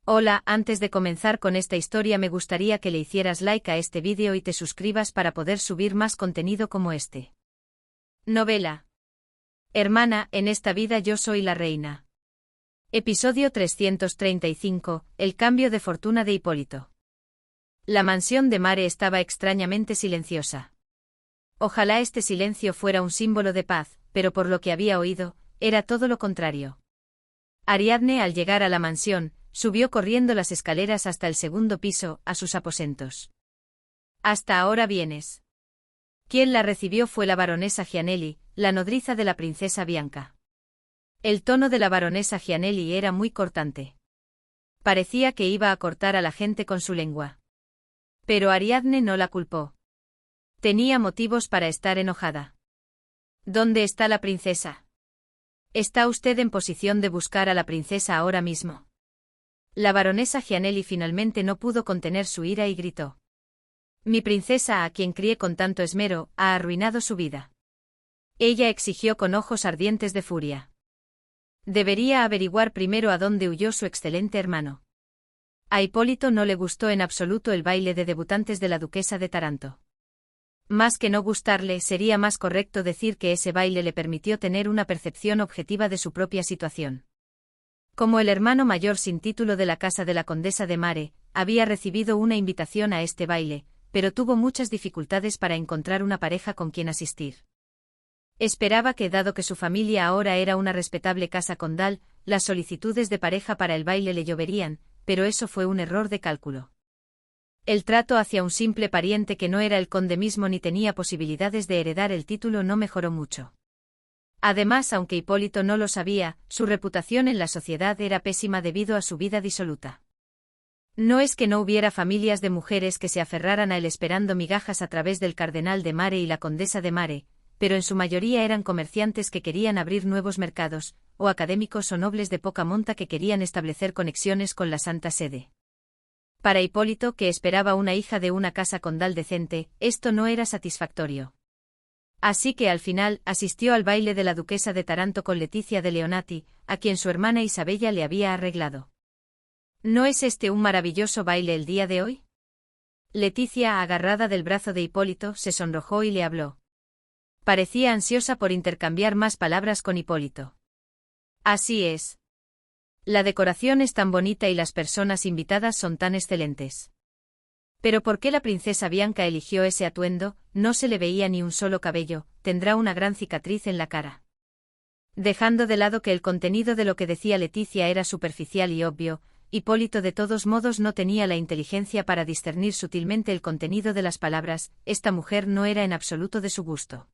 Hola, antes de comenzar con esta historia me gustaría que le hicieras like a este vídeo y te suscribas para poder subir más contenido como este. Novela. Hermana, en esta vida yo soy la reina. Episodio 335, El cambio de fortuna de Hipólito. La mansión de Mare estaba extrañamente silenciosa. Ojalá este silencio fuera un símbolo de paz, pero por lo que había oído, era todo lo contrario. Ariadne, al llegar a la mansión, subió corriendo las escaleras hasta el segundo piso, a sus aposentos. «Hasta ahora vienes». Quien la recibió fue la baronesa Gianelli, la nodriza de la princesa Bianca. El tono de la baronesa Gianelli era muy cortante. Parecía que iba a cortar a la gente con su lengua. Pero Ariadne no la culpó. Tenía motivos para estar enojada. «¿Dónde está la princesa? ¿Está usted en posición de buscar a la princesa ahora mismo?» La baronesa Gianelli finalmente no pudo contener su ira y gritó. «Mi princesa, a quien crié con tanto esmero, ha arruinado su vida». Ella exigió con ojos ardientes de furia. Debería averiguar primero a dónde huyó su excelente hermano. A Hipólito no le gustó en absoluto el baile de debutantes de la duquesa de Taranto. Más que no gustarle, sería más correcto decir que ese baile le permitió tener una percepción objetiva de su propia situación. Como el hermano mayor sin título de la casa de la condesa de Mare, había recibido una invitación a este baile, pero tuvo muchas dificultades para encontrar una pareja con quien asistir. Esperaba que, dado que su familia ahora era una respetable casa condal, las solicitudes de pareja para el baile le lloverían, pero eso fue un error de cálculo. El trato hacia un simple pariente que no era el conde mismo ni tenía posibilidades de heredar el título no mejoró mucho. Además, aunque Hipólito no lo sabía, su reputación en la sociedad era pésima debido a su vida disoluta. No es que no hubiera familias de mujeres que se aferraran a él esperando migajas a través del cardenal de Mare y la condesa de Mare, pero en su mayoría eran comerciantes que querían abrir nuevos mercados, o académicos o nobles de poca monta que querían establecer conexiones con la Santa Sede. Para Hipólito, que esperaba una hija de una casa condal decente, esto no era satisfactorio. Así que al final asistió al baile de la duquesa de Taranto con Leticia de Leonati, a quien su hermana Isabella le había arreglado. ¿No es este un maravilloso baile el día de hoy? Leticia, agarrada del brazo de Hipólito, se sonrojó y le habló. Parecía ansiosa por intercambiar más palabras con Hipólito. Así es. La decoración es tan bonita y las personas invitadas son tan excelentes. Pero ¿por qué la princesa Bianca eligió ese atuendo? No se le veía ni un solo cabello, tendrá una gran cicatriz en la cara. Dejando de lado que el contenido de lo que decía Leticia era superficial y obvio, Hipólito de todos modos no tenía la inteligencia para discernir sutilmente el contenido de las palabras. Esta mujer no era en absoluto de su gusto.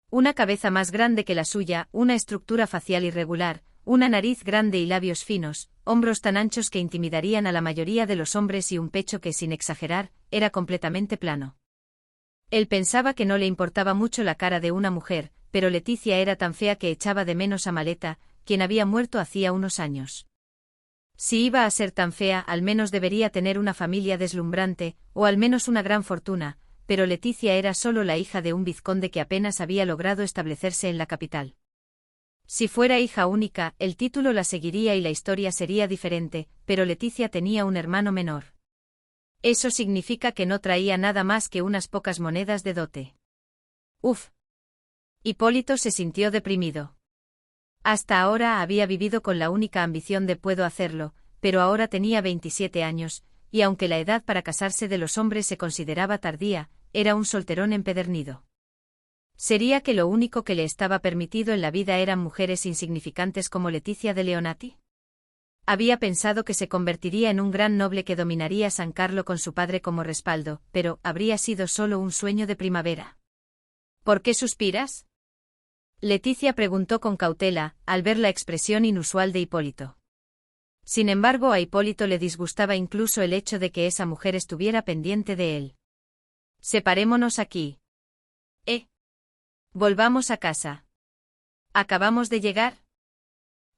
Una cabeza más grande que la suya, una estructura facial irregular, una nariz grande y labios finos, hombros tan anchos que intimidarían a la mayoría de los hombres y un pecho que, sin exagerar, era completamente plano. Él pensaba que no le importaba mucho la cara de una mujer, pero Leticia era tan fea que echaba de menos a Maleta, quien había muerto hacía unos años. Si iba a ser tan fea, al menos debería tener una familia deslumbrante, o al menos una gran fortuna, pero Leticia era solo la hija de un vizconde que apenas había logrado establecerse en la capital. Si fuera hija única, el título la seguiría y la historia sería diferente, pero Leticia tenía un hermano menor. Eso significa que no traía nada más que unas pocas monedas de dote. Uf. Hipólito se sintió deprimido. Hasta ahora había vivido con la única ambición de puedo hacerlo, pero ahora tenía 27 años, y aunque la edad para casarse de los hombres se consideraba tardía, era un solterón empedernido. ¿Sería que lo único que le estaba permitido en la vida eran mujeres insignificantes como Leticia de Leonati? Había pensado que se convertiría en un gran noble que dominaría San Carlo con su padre como respaldo, pero habría sido solo un sueño de primavera. ¿Por qué suspiras? Leticia preguntó con cautela, al ver la expresión inusual de Hipólito. Sin embargo, a Hipólito le disgustaba incluso el hecho de que esa mujer estuviera pendiente de él. Separémonos aquí. Volvamos a casa. ¿Acabamos de llegar?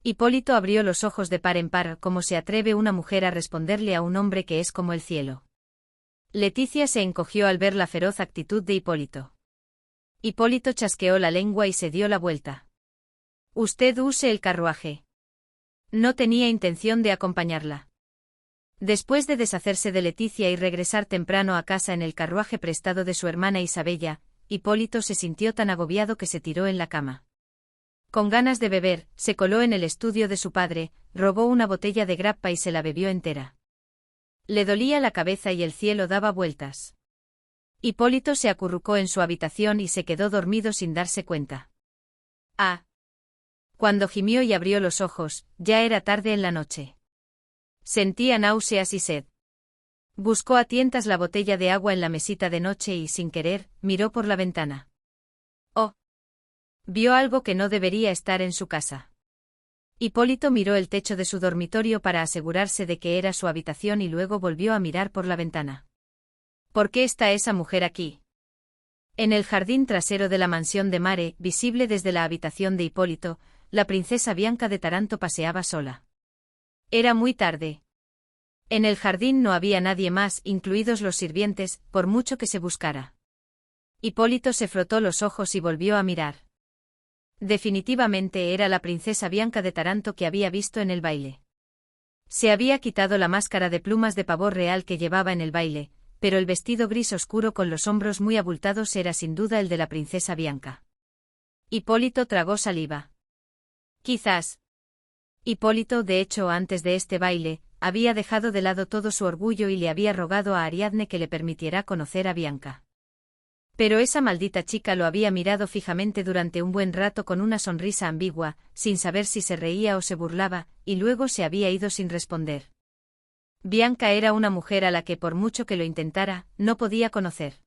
Hipólito abrió los ojos de par en par, como se atreve una mujer a responderle a un hombre que es como el cielo. Leticia se encogió al ver la feroz actitud de Hipólito. Hipólito chasqueó la lengua y se dio la vuelta. Usted use el carruaje. No tenía intención de acompañarla. Después de deshacerse de Leticia y regresar temprano a casa en el carruaje prestado de su hermana Isabella, Hipólito se sintió tan agobiado que se tiró en la cama. Con ganas de beber, se coló en el estudio de su padre, robó una botella de grappa y se la bebió entera. Le dolía la cabeza y el cielo daba vueltas. Hipólito se acurrucó en su habitación y se quedó dormido sin darse cuenta. Cuando gimió y abrió los ojos, ya era tarde en la noche. Sentía náuseas y sed. Buscó a tientas la botella de agua en la mesita de noche y, sin querer, miró por la ventana. ¡Oh! Vio algo que no debería estar en su casa. Hipólito miró el techo de su dormitorio para asegurarse de que era su habitación y luego volvió a mirar por la ventana. ¿Por qué está esa mujer aquí? En el jardín trasero de la mansión de Mare, visible desde la habitación de Hipólito, la princesa Bianca de Taranto paseaba sola. Era muy tarde. En el jardín no había nadie más, incluidos los sirvientes, por mucho que se buscara. Hipólito se frotó los ojos y volvió a mirar. Definitivamente era la princesa Bianca de Taranto que había visto en el baile. Se había quitado la máscara de plumas de pavor real que llevaba en el baile, pero el vestido gris oscuro con los hombros muy abultados era sin duda el de la princesa Bianca. Hipólito tragó saliva. Quizás. Hipólito, de hecho, antes de este baile, había dejado de lado todo su orgullo y le había rogado a Ariadne que le permitiera conocer a Bianca. Pero esa maldita chica lo había mirado fijamente durante un buen rato con una sonrisa ambigua, sin saber si se reía o se burlaba, y luego se había ido sin responder. Bianca era una mujer a la que, por mucho que lo intentara, no podía conocer.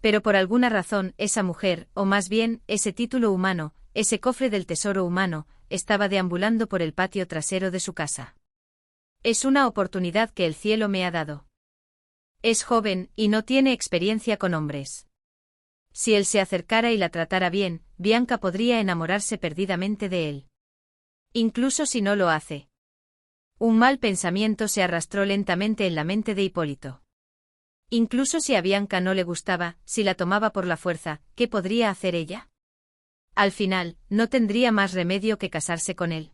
Pero por alguna razón, esa mujer, o más bien, ese título humano, ese cofre del tesoro humano, estaba deambulando por el patio trasero de su casa. Es una oportunidad que el cielo me ha dado. Es joven, y no tiene experiencia con hombres. Si él se acercara y la tratara bien, Bianca podría enamorarse perdidamente de él. Incluso si no lo hace. Un mal pensamiento se arrastró lentamente en la mente de Hipólito. Incluso si a Bianca no le gustaba, si la tomaba por la fuerza, ¿qué podría hacer ella? Al final, no tendría más remedio que casarse con él.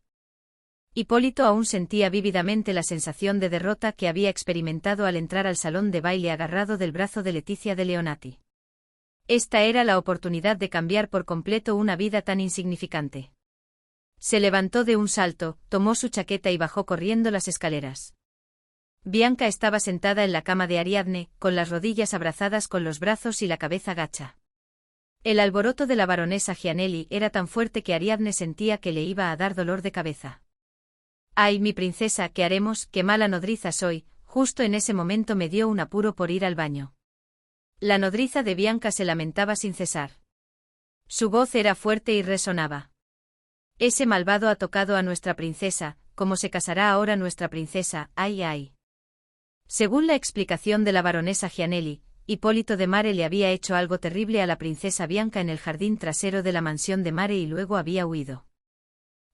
Hipólito aún sentía vívidamente la sensación de derrota que había experimentado al entrar al salón de baile agarrado del brazo de Leticia de Leonati. Esta era la oportunidad de cambiar por completo una vida tan insignificante. Se levantó de un salto, tomó su chaqueta y bajó corriendo las escaleras. Bianca estaba sentada en la cama de Ariadne, con las rodillas abrazadas con los brazos y la cabeza gacha. El alboroto de la baronesa Gianelli era tan fuerte que Ariadne sentía que le iba a dar dolor de cabeza. «Ay, mi princesa, ¿qué haremos? Qué mala nodriza soy», justo en ese momento me dio un apuro por ir al baño. La nodriza de Bianca se lamentaba sin cesar. Su voz era fuerte y resonaba. «Ese malvado ha tocado a nuestra princesa, ¿cómo se casará ahora nuestra princesa? ¡Ay, ay!». Según la explicación de la baronesa Gianelli, Hipólito de Mare le había hecho algo terrible a la princesa Bianca en el jardín trasero de la mansión de Mare y luego había huido.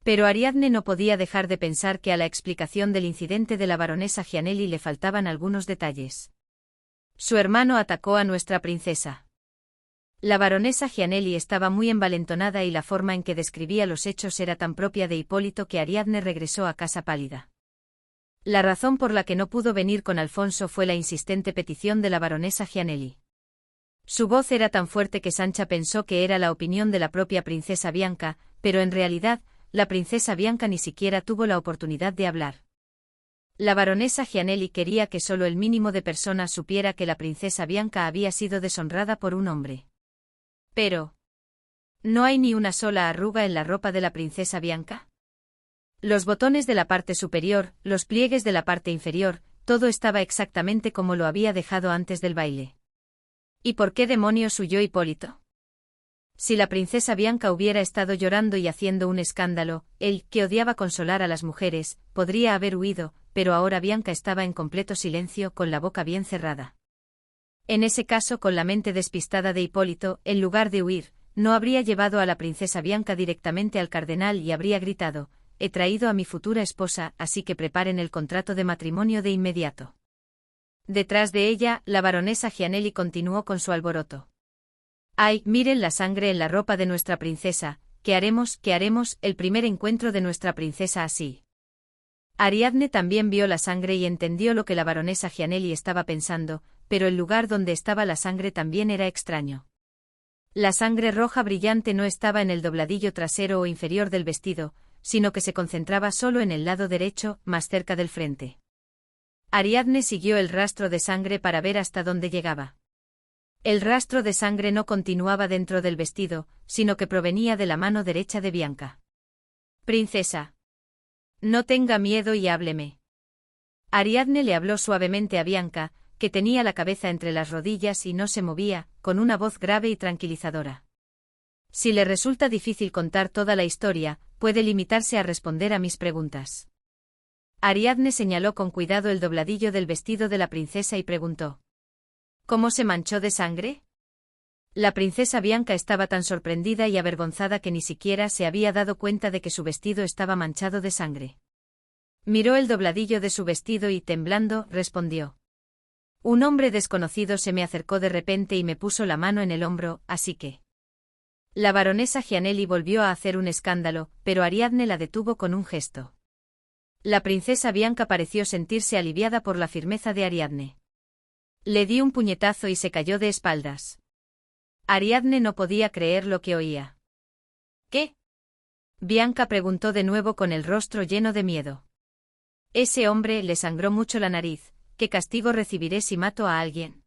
Pero Ariadne no podía dejar de pensar que a la explicación del incidente de la baronesa Gianelli le faltaban algunos detalles. Su hermano atacó a nuestra princesa. La baronesa Gianelli estaba muy envalentonada y la forma en que describía los hechos era tan propia de Hipólito que Ariadne regresó a casa pálida. La razón por la que no pudo venir con Alfonso fue la insistente petición de la baronesa Gianelli. Su voz era tan fuerte que Sancha pensó que era la opinión de la propia princesa Bianca, pero en realidad, la princesa Bianca ni siquiera tuvo la oportunidad de hablar. La baronesa Gianelli quería que solo el mínimo de personas supiera que la princesa Bianca había sido deshonrada por un hombre. Pero ¿no hay ni una sola arruga en la ropa de la princesa Bianca? Los botones de la parte superior, los pliegues de la parte inferior, todo estaba exactamente como lo había dejado antes del baile. ¿Y por qué demonios huyó Hipólito? Si la princesa Bianca hubiera estado llorando y haciendo un escándalo, él, que odiaba consolar a las mujeres, podría haber huido, pero ahora Bianca estaba en completo silencio con la boca bien cerrada. En ese caso, con la mente despistada de Hipólito, en lugar de huir, no habría llevado a la princesa Bianca directamente al cardenal y habría gritado: «He traído a mi futura esposa, así que preparen el contrato de matrimonio de inmediato». Detrás de ella, la baronesa Gianelli continuó con su alboroto. «Ay, miren la sangre en la ropa de nuestra princesa, ¿qué haremos? ¿Qué haremos? El primer encuentro de nuestra princesa así». Ariadne también vio la sangre y entendió lo que la baronesa Gianelli estaba pensando, pero el lugar donde estaba la sangre también era extraño. La sangre roja brillante no estaba en el dobladillo trasero o inferior del vestido, sino que se concentraba solo en el lado derecho, más cerca del frente. Ariadne siguió el rastro de sangre para ver hasta dónde llegaba. El rastro de sangre no continuaba dentro del vestido, sino que provenía de la mano derecha de Bianca. «Princesa. No tenga miedo y hábleme». Ariadne le habló suavemente a Bianca, que tenía la cabeza entre las rodillas y no se movía, con una voz grave y tranquilizadora. Si le resulta difícil contar toda la historia, puede limitarse a responder a mis preguntas. Ariadne señaló con cuidado el dobladillo del vestido de la princesa y preguntó: ¿Cómo se manchó de sangre? La princesa Bianca estaba tan sorprendida y avergonzada que ni siquiera se había dado cuenta de que su vestido estaba manchado de sangre. Miró el dobladillo de su vestido y, temblando, respondió: Un hombre desconocido se me acercó de repente y me puso la mano en el hombro, así que... La baronesa Gianelli volvió a hacer un escándalo, pero Ariadne la detuvo con un gesto. La princesa Bianca pareció sentirse aliviada por la firmeza de Ariadne. Le dio un puñetazo y se cayó de espaldas. Ariadne no podía creer lo que oía. ¿Qué? Bianca preguntó de nuevo con el rostro lleno de miedo. Ese hombre le sangró mucho la nariz. ¿Qué castigo recibiré si mato a alguien?